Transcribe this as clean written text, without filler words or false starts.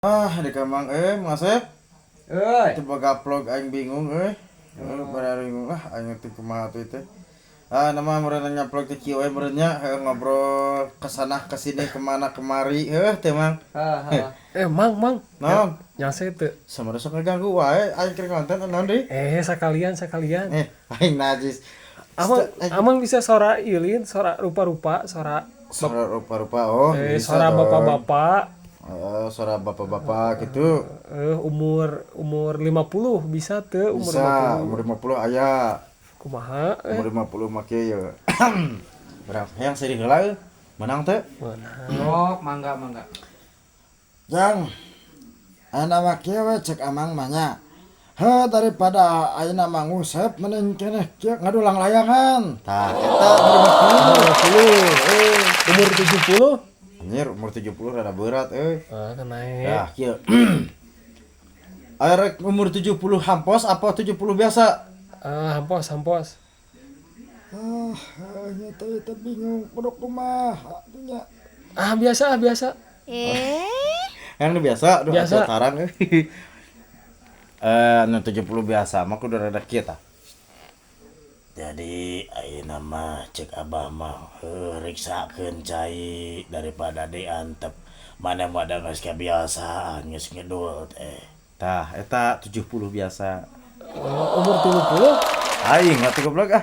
Di kamang Masep. Itu boga vlog aing bingung pada bingung aing teh kumaha tuh teh. Nama merenanya vlog teh kieu merenya ngobrol kesana kesini kemana kemari teh mang. Mang. Naon? Nyase teu. Samara sok ngaganggu wae aing keur konten naon deui? Sakalian. Aing najis. Amang bisa sora ieu sora rupa-rupa, sora Suara rupa-rupa bisa sora dong. bapak-bapak. Suara bapak-bapak gitu. Umur 50 bisa teu umur Bisa, 50. umur 50 aya. Kumaha? Umur 50 make ya. Berang hayang sedih heula menang teh. Oh, mangga. Yang ayeuna mah kieu we cek amang mah nya. Daripada ayeuna mah ngusep mending keneh kieu ngadulang layangan. Tah eta Umur 70. anjir umur 70 rada berat Naik. Dah kieu. Arek umur 70 hampos apa 70 biasa? Hampos. Nya teh bingung kudu kumaha nya. Biasa. Yang biasa, Biasa. Tarang anu 70 biasa mah kudu rada kieu tah. Jadi ayeuna mah cek abah mah riksakeun cai daripada diantep. Mana mah da geus kebiasaan geus ngedul teh. Tah eta 70 biasa. Umur 70. Aing atuh goblok